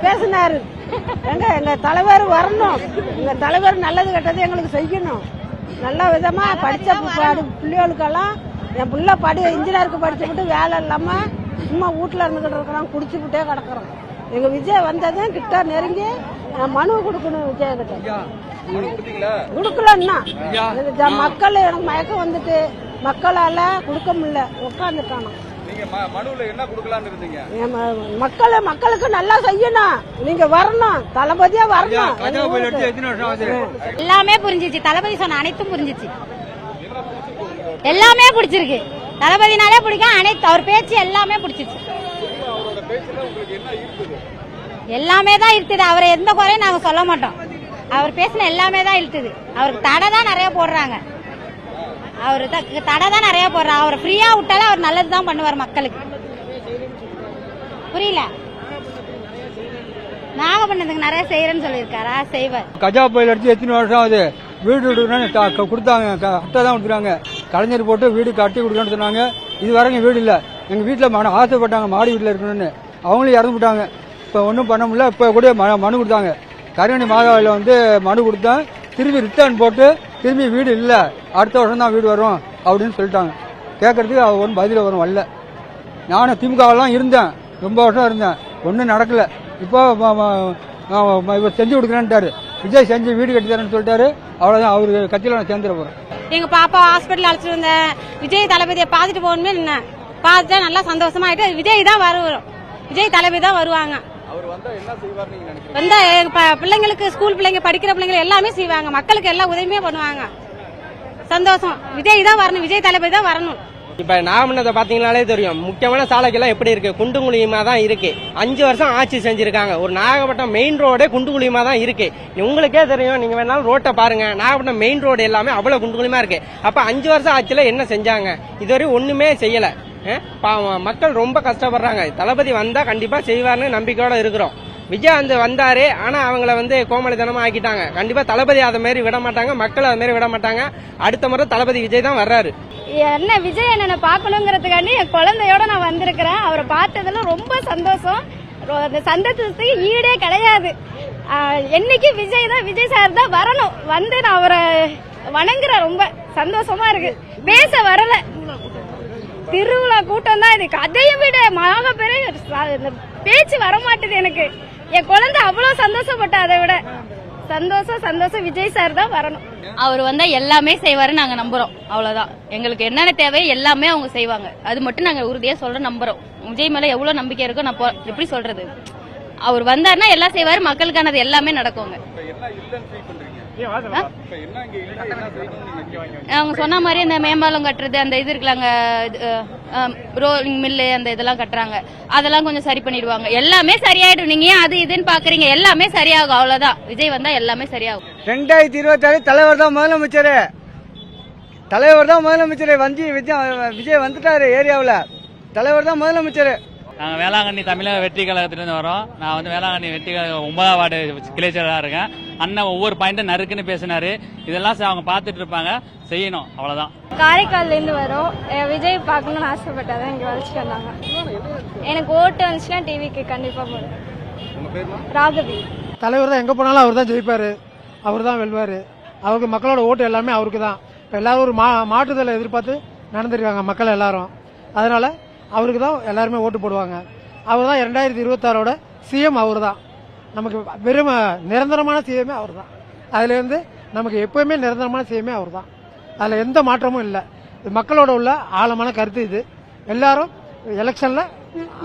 பேசினாரு. எங்க தலைவர் வரணும், எங்க தலைவர் நல்லது கெட்டது எங்களுக்கு செய்யணும். நல்ல விதமா படிச்ச பிள்ளைகளுக்கெல்லாம் என் பிள்ளை இன்ஜினியருக்கு படிச்சுட்டு வேலை இல்லாம சும்மா வீட்டுல இருந்துகிட்டு இருக்கிறோம், குடிச்சுக்கிட்டே கிடக்குறோம். எங்க விஜய் வந்ததும் கிட்ட நெருங்கி மனு கொடுக்கணும். விஜய் கிட்ட கொடுக்கலன்னா மக்கள் எனக்கு மயக்கம் வந்துட்டு மக்களால கொடுக்க முடியல, உட்காந்துட்டானோ. மக்களுக்கு நல்லா செய்யணும், நீங்க வரணும், தளபதியா வரணும். எல்லாமே புரிஞ்சிச்சு, தளபதி சொன்ன அனைத்தும் புரிஞ்சிச்சு, எல்லாமே பிடிச்சிருக்கு. தளபதினாலே பிடிக்கும், அனைத்து அவர் பேச்சு எல்லாமே பிடிச்சிச்சு. எல்லாமே தான் இருக்குது, அவரை எந்த குறையும் நாங்க சொல்ல மாட்டோம். அவர் பேசின எல்லாமே தான் இழுத்துது. அவருக்கு தடை தான் நிறைய போடுறாங்க, அவரு தடை தான் நிறைய போடுறாங்க. அவர் ஃப்ரீயா விட்டாலும் அவர் நல்லதுதான் பண்ணுவார் மக்களுக்கு. புரியல, நாகப்பட்டினத்துக்கு நிறைய செய்யறேன்னு சொல்லியிருக்காரா? செய்வார். கஜா புயல் அடிச்சு எத்தனை வருஷம் ஆகுது? வீடு கொடுத்தாங்க, அட்டை தான் கொடுத்துருக்காங்க. கலைஞர் போட்டு வீடு கட்டி கொடுக்கணும்னு சொன்னாங்க. இது வரைக்கும் வீடு இல்ல. எங்க வீட்டுல ஆசைப்பட்டாங்க மாடி வீட்டுல இருக்கணும்னு, அவங்களும் இறந்து போட்டாங்க. இப்ப ஒன்னும் பண்ண முடியல. இப்ப கூட மனு கொடுத்தாங்க, கருவணி மாதாவில மனு கொடுத்தேன். திரும்பி ரிட்டர்ன் போட்டு திரும்பி வீடு இல்ல, அடுத்த வருஷம் தான் வீடு வரும் அப்படின்னு சொல்லிட்டாங்க. கேட்கறதுக்கு ஒன்றும் பதில வரும் வரல. நானும் திமுகவெல்லாம் இருந்தேன், ரொம்ப வருஷம் இருந்தேன், ஒன்றும் நடக்கல. இப்போ செஞ்சு கொடுக்குறேன்ட்டாரு. விஜய் செஞ்சு வீடு கட்டி தரேன்னு சொல்லிட்டாரு. அவ்வளவுதான், அவரு கட்சியில நான் சேர்ந்துட போறேன். எங்க பாப்பா ஹாஸ்பிட்டல் அழைச்சிட்டு வந்த விஜய் தளபதியை பார்த்துட்டு போகணுமே என்ன பார்த்துட்டா நல்லா சந்தோஷமா ஆயிட்டு. விஜய் தான் வரும், விஜய் தளபதி தான் வருவாங்க. வந்தா பிள்ளைங்களுக்கு, ஸ்கூல் பிள்ளைங்க படிக்கிற பிள்ளைங்க எல்லாமே செய்வாங்க, மக்களுக்கு எல்லா உதவியுமே பண்ணுவாங்க. சந்தோஷம். விஜய் தான் வரணும், விஜய் தளபதி தான் வரணும். இப்ப நாகப்பட்டினத்தை பாத்தீங்கன்னாலே தெரியும், முக்கியமான சாலைக்கெல்லாம் எப்படி இருக்கு, குண்டு குழியுமா தான் இருக்கு. 5 வருஷம் ஆட்சி செஞ்சிருக்காங்க. ஒரு நாகப்பட்டினம் மெயின் ரோடே குண்டு குழியுமா தான் இருக்கு. உங்களுக்கே தெரியும், நீங்க வேணாலும் ரோட்டை பாருங்க, நாகப்பட்டினம் மெயின் ரோடு எல்லாமே அவ்வளவு குண்டு குழியுமா இருக்கு. அப்ப 5 வருஷம் ஆட்சியில என்ன செஞ்சாங்க? இதுவரை ஒண்ணுமே செய்யல. மக்கள் ரொம்ப கஷ்டப்படுறாங்க. தளபதி வந்தா கண்டிப்பா செய்வார்னு நம்பிக்கையோட இருக்கிறோம். விஜய் வந்தாரு, ஆனா அவங்கள கோமளித்தனமா ஆக்கிட்டாங்க. கண்டிப்பா தளபதி அதை மாதிரி விட மாட்டாங்க, மக்கள் அதை மாதிரி விட மாட்டாங்க. அடுத்த முறை தளபதி விஜய் தான் வர்றாரு. என்ன விஜய் என்ன பாக்கணுங்கிறதுக்காண்டி என் குழந்தையோட நான் வந்திருக்கிறேன். அவரை பார்த்ததுல ரொம்ப சந்தோஷம். அந்த சந்தோஷத்துக்கு ஈடே கிடையாது. என்னைக்கு விஜய் சார் தான் வரணும். வந்து நான் அவரை வணங்குறேன், ரொம்ப சந்தோஷமா இருக்கு. பேச வரல, திருவிழா கூட்டம் தான் இதுக்கு. அதையும் விட மகா பெரிய பேச்சு வரமாட்டுது எனக்கு. என் குழந்தை அவ்வளவு சந்தோஷப்பட்ட, அதை விட சந்தோஷம். விஜய் சார் தான் வரணும். அவர் வந்தா எல்லாமே செய்வாரு, நாங்க நம்புறோம். அவ்வளவுதான். எங்களுக்கு என்னென்ன தேவை எல்லாமே அவங்க செய்வாங்க, அது மட்டும் நாங்க உறுதியா சொல்றோம், நம்புறோம். விஜய் மேல எவ்வளவு நம்பிக்கை இருக்கோ நான் எப்படி சொல்றது. அவர் வந்தாருன்னா எல்லாம் செய்வாரு, மக்களுக்கானது எல்லாமே நடக்குங்க. அவங்க சொன்ன மாதிரி இந்த மேம்பாலம் கட்டுறது, அந்த இது இருக்குலாங்க, ரோலிங் மில்லு, அந்த இதெல்லாம் கட்டுறாங்க, அதெல்லாம் கொஞ்சம் சரி பண்ணிடுவாங்க. எல்லாமே சரியாயிடும். நீங்க ஏன் அது இதுன்னு பாக்குறீங்க? எல்லாமே சரியாகும், அவ்வளவுதான். விஜய் வந்தா எல்லாமே சரியாகும். 2026 தலைவர் தான் முதலமைச்சர். விஜய் வந்துட்டாரு ஏரியாவில். தலைவர் தான் முதலமைச்சர். நாங்கள் வேளாங்கண்ணி தமிழக வெற்றி கழகத்திலிருந்து வரோம். நான் வேளாங்கண்ணி வெற்றி கழகம் 9ஆம் வார்டு கிளை செயலராக இருக்கேன். அண்ணன் ஒவ்வொரு பாயிண்ட்டும் நறுக்குன்னு பேசினாரு. இதெல்லாம் அவங்க பார்த்துட்டு இருப்பாங்க, செய்யணும், அவ்வளவுதான். காரைக்கால்ல இருந்து வரோம். விஜய் பார்க்கணும்னு ஆசைப்பட்டாதான் இங்க வச்சுட்டு வந்தாங்க. எனக்கு ஓட்டு வந்துச்சுன்னா டிவிக்கு கண்டிப்பா போடுவேன். ராகவி தலைவர் தான், எங்க போனாலும் அவர் தான் ஜெயிப்பாரு, அவர் தான் வெல்வாரு. அவருக்கு மக்களோட ஓட்டு எல்லாமே அவருக்கு தான். எல்லாரும் ஒரு மாற்றுதலை எதிர்பார்த்து நடந்திருக்காங்க மக்கள் எல்லாரும். அதனால அவருக்கு தான் எல்லாருமே ஓட்டு போடுவாங்க. அவர் தான் 2026ஓட சிஎம். அவர் தான் நமக்கு வெறும் நிரந்தரமான சிஎம்ஏ அவர் தான். அதுல இருந்து நமக்கு எப்பவுமே நிரந்தரமான சிஎம்ஏ அவர் தான். அதுல எந்த மாற்றமும் இல்லை. மக்களோட உள்ள ஆழமான கருத்து இது. எல்லாரும் எலெக்ஷன்ல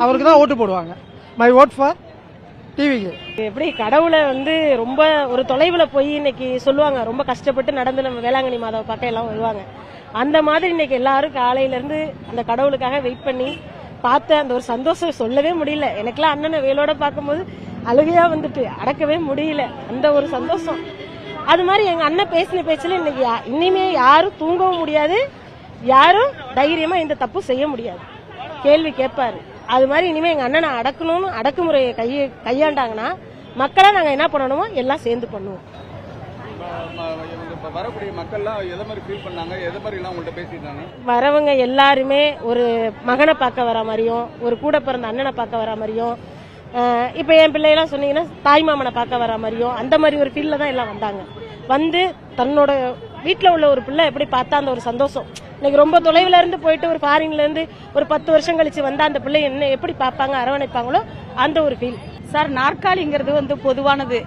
அவருக்கு தான் ஓட்டு போடுவாங்க. மை ஓட் ஃபார் டிவிக்கு. எப்படி கடவுளை ரொம்ப ஒரு தொலைவுல போய் இன்னைக்கு சொல்லுவாங்க, ரொம்ப கஷ்டப்பட்டு நடந்து நம்ம வேளாங்கண்ணி மாதாவை பார்க்க எல்லாம் வருவாங்க. அந்த மாதிரி இன்னைக்கு எல்லாரும் காலையில இருந்து அந்த கடவுளுக்காக வெயிட் பண்ணி பார்த்த அந்த ஒரு சந்தோஷம் சொல்லவே முடியல. எனக்கெல்லாம் அண்ணனை வேலோட பார்க்கும்போது அழுகையா அடக்கவே முடியல, அந்த ஒரு சந்தோஷம். அது மாதிரி எங்க அண்ணன் பேசின பேச்சுல இன்னைக்கு இனிமே யாரும் தூங்கவும் முடியாது, யாரும் தைரியமா இந்த தப்பு செய்ய முடியாது. கேள்வி கேட்பாரு. அது மாதிரி இனிமே எங்க அண்ணனை அடக்கணும்னு அடக்குமுறையை கையாண்டாங்கன்னா மக்களை நாங்க என்ன பண்ணணுமோ எல்லாம் சேர்ந்து பண்ணுவோம். வரக்கூடிய மக்கள்லாம் எதை மாதிரி ஃபீல் பண்ணாங்க, எதை மாதிரி எல்லாம் உங்கள்ட்ட பேசிட்டாங்க? வரவங்க எல்லாருமே ஒரு மகனை பார்க்க வர மாதிரியும், ஒரு கூட பிறந்த அண்ணனை பார்க்க வர மாதிரியும், இப்போ என் பிள்ளையெல்லாம் சொன்னீங்கன்னா தாய்மாமனை பார்க்க வர மாதிரியும் அந்த மாதிரி ஒரு ஃபீல்ல தான் எல்லாம் வந்தாங்க. வந்து தன்னோட வீட்டில் உள்ள ஒரு பிள்ளை எப்படி பார்த்தா அந்த ஒரு சந்தோஷம். இன்னைக்கு ரொம்ப தொலைவில் இருந்து போயிட்டு ஒரு ஃபாரின்ல இருந்து ஒரு 10 வருஷம் கழிச்சு வந்தா அந்த பிள்ளை என்ன எப்படி பார்ப்பாங்க, அரவணைப்பாங்களோ அந்த ஒரு ஃபீல். சார் நாற்காலிங்கிறது வந்து பொதுவானது.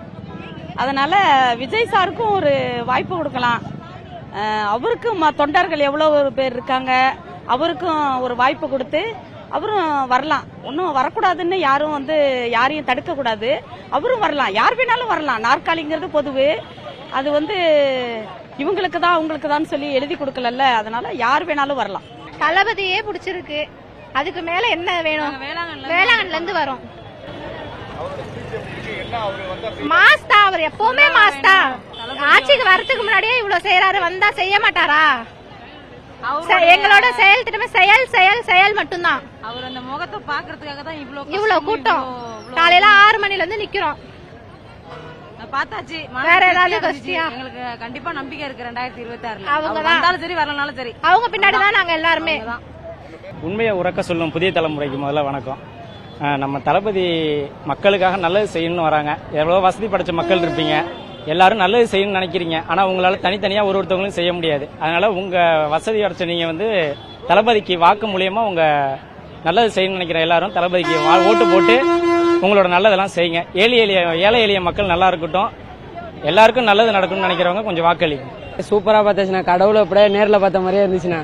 அதனால விஜய் சாருக்கும் ஒரு வாய்ப்பு கொடுக்கலாம். அவருக்கும் தொண்டர்கள் எவ்வளவு பேர் இருக்காங்க, அவருக்கும் ஒரு வாய்ப்பு கொடுத்து அவரும் வரலாம். ஒன்றும் வரக்கூடாதுன்னு யாரும் வந்து யாரையும் தடுக்க கூடாது. அவரும் வரலாம், யார் வேணாலும் வரலாம். நாற்காலிங்கிறது பொதுவு. அது வந்து இவங்களுக்கு தான் அவங்களுக்கு தான் சொல்லி எழுதி கொடுக்கல. அதனால யார் வேணாலும் வரலாம். தளபதியே பிடிச்சிருக்கு. அதுக்கு மேல என்ன வேணும்? வேளாங்கண்ல இருந்து வரும். மாஸ்டா அவர் எப்பவுமே மாஸ்டா. ஆட்சிக்கு வரதுக்கு முன்னாடியே இவ்வளவு செய்யறாரு, வந்தா செய்ய மாட்டாரா? எங்களோட செயல் திட்டமே செயல் செயல் செயல் மட்டும்தான். அவர் அந்த முகத்தை பாக்குறதுக்காக தான் இவ்வளவு கூட்டம். காலையில 6 மணில இருந்து நிக்கிறோம். பார்த்தாச்சு. வேற ஏதாவது கட்சியா? எங்களுக்கு கண்டிப்பா நம்பிக்கை இருக்கு 2026. அவங்க வந்தாலும் சரி வரலனாலும் சரி அவங்க பின்னாடிதான் நாங்க எல்லாருமே. உண்மையை உறக்க சொல்லும் புதிய தலைமுறைக்கு முதல்ல வணக்கம். நம்ம தளபதி மக்களுக்காக நல்லது செய்யணும்னு வராங்க. எவ்வளோ வசதி படைச்ச மக்கள் இருப்பீங்க, எல்லாரும் நல்லது செய்யணும்னு நினைக்கிறீங்க. ஆனால் உங்களால் தனித்தனியாக ஒருத்தவங்களும் செய்ய முடியாது. அதனால உங்கள் வசதி படைச்ச நீங்கள் வந்து தளபதிக்கு வாக்கு மூலியமாக உங்கள் நல்லது செய்யணும்னு நினைக்கிற எல்லாரும் தளபதிக்கு ஓட்டு போட்டு உங்களோட நல்லதெல்லாம் செய்யுங்க. ஏழை எளிய மக்கள் நல்லா இருக்கட்டும், எல்லாருக்கும் நல்லது நடக்கும்னு நினைக்கிறவங்க கொஞ்சம் வாக்களிங்க. சூப்பரா பார்த்தாச்சுண்ணா. கடவுளை அப்படியே நேரில் பார்த்த மாதிரியே இருந்துச்சுண்ணா.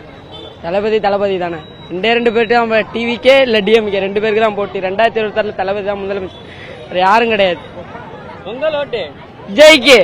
தளபதி தானே. 2 பேருக்கு தான் டிவிக்கே இல்ல டிஎம்கே 2 பேருக்கு தான் போட்டி. 2026 தளபதி தான் முதலமைச்சர், யாரும் கிடையாது. உங்கள் ஓட்டு விஜய்க்கு.